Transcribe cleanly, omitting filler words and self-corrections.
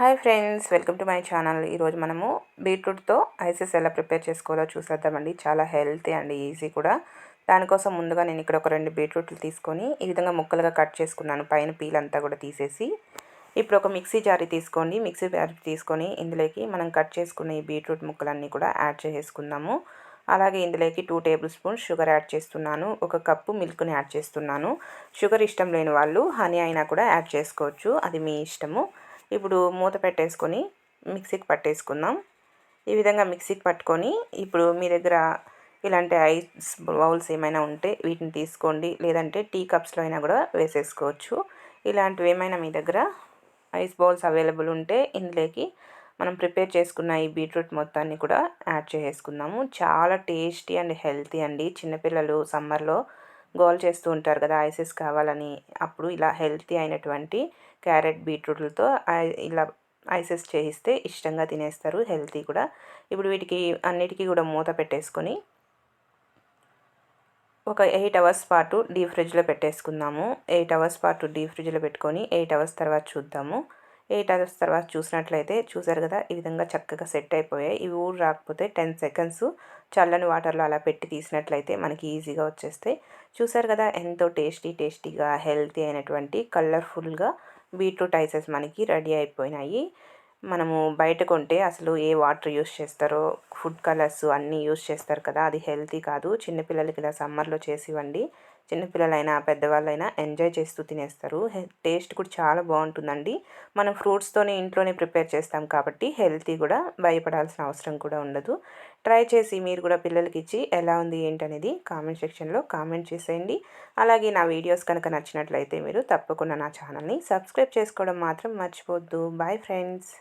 Hi friends, welcome to my channel. ఈరోజు మనము బీట్రూట్తో ఐసెస్ ఎలా ప్రిపేర్ చేసుకోవాలో చూసేద్దామండి. చాలా హెల్తీ అండి, ఈజీ కూడా. దానికోసం ముందుగా నేను ఇక్కడ ఒక 2 బీట్రూట్లు తీసుకొని ఈ విధంగా ముక్కలుగా కట్ చేసుకున్నాను, పైన పీల్ అంతా కూడా తీసేసి. ఇప్పుడు ఒక మిక్సీ జార్ తీసుకొని ఇందులోకి మనం కట్ చేసుకున్న ఈ బీట్రూట్ ముక్కలన్నీ కూడా యాడ్ చేసుకుందాము. అలాగే ఇందులోకి 2 టేబుల్ స్పూన్స్ షుగర్ యాడ్ చేస్తున్నాను. 1 కప్పు మిల్క్ని యాడ్ చేస్తున్నాను. షుగర్ ఇష్టం లేని వాళ్ళు హనీ అయినా కూడా యాడ్ చేసుకోవచ్చు, అది మీ ఇష్టము. ఇప్పుడు మూత పెట్టేసుకొని మిక్సీకి పట్టేసుకుందాం. ఈ విధంగా మిక్సీకి పట్టుకొని ఇప్పుడు మీ దగ్గర ఇలాంటి ఐస్ బౌల్స్ ఏమైనా ఉంటే వీటిని తీసుకోండి, లేదంటే టీ కప్స్లో అయినా కూడా వేసేసుకోవచ్చు. ఇలాంటివి ఏమైనా మీ దగ్గర ఐస్ బౌల్స్ అవైలబుల్ ఉంటే ఇందులోకి మనం ప్రిపేర్ చేసుకున్న ఈ బీట్రూట్ మొత్తాన్ని కూడా యాడ్ చేసుకుందాము. చాలా టేస్టీ అండ్ హెల్తీ అండి. చిన్నపిల్లలు సమ్మర్లో గోల్ చేస్తూ ఉంటారు కదా ఐసెస్ కావాలని, అప్పుడు ఇలా హెల్తీ అయినటువంటి క్యారెట్ బీట్రూట్లతో ఇలా ఐసెస్ చేయిస్తే ఇష్టంగా తినేస్తారు, హెల్తీ కూడా. ఇప్పుడు వీటికి అన్నిటికీ కూడా మూత పెట్టేసుకొని ఒక 8 అవర్స్ పాటు డీప్ ఫ్రిడ్జ్లో పెట్టేసుకుందాము. 8 అవర్స్ పాటు డీప్ ఫ్రిడ్జ్లో పెట్టుకొని 8 అవర్స్ తర్వాత చూద్దాము. 8 అవర్స్ తర్వాత చూసినట్లయితే చూసారు కదా, ఈ విధంగా చక్కగా సెట్ అయిపోయాయి. ఇవి ఊరు రాకపోతే 10 సెకండ్స్ చల్లని వాటర్లో అలా పెట్టి తీసినట్లయితే మనకి ఈజీగా వచ్చేస్తాయి. చూసారు కదా, ఎంతో టేస్టీగా హెల్తీ అయినటువంటి కలర్ఫుల్గా బీట్రూట్ ఐసెస్ మనకి రెడీ అయిపోయినాయి. మనము బయట కొంటే అసలు ఏ వాటర్ యూస్ చేస్తారో, ఫుడ్ కలర్స్ అన్నీ యూస్ చేస్తారు కదా, అది హెల్తీ కాదు. చిన్నపిల్లలకి ఇలా సమ్మర్లో చేసి ఇవ్వండి. చిన్నపిల్లలైనా పెద్దవాళ్ళైనా ఎంజాయ్ చేస్తూ తినేస్తారు. టేస్ట్ కూడా చాలా బాగుంటుందండి. మనం ఫ్రూట్స్తోనే ఇంట్లోనే ప్రిపేర్ చేస్తాం కాబట్టి హెల్తీ కూడా, భయపడాల్సిన అవసరం కూడా ఉండదు. ట్రై చేసి మీరు కూడా పిల్లలకి ఇచ్చి ఎలా ఉంది ఏంటనేది కామెంట్ సెక్షన్లో కామెంట్ చేసేయండి. అలాగే నా వీడియోస్ కనుక నచ్చినట్లయితే మీరు తప్పకుండా నా ఛానల్ని సబ్స్క్రైబ్ చేసుకోవడం మాత్రం మర్చిపోవద్దు. Bye friends.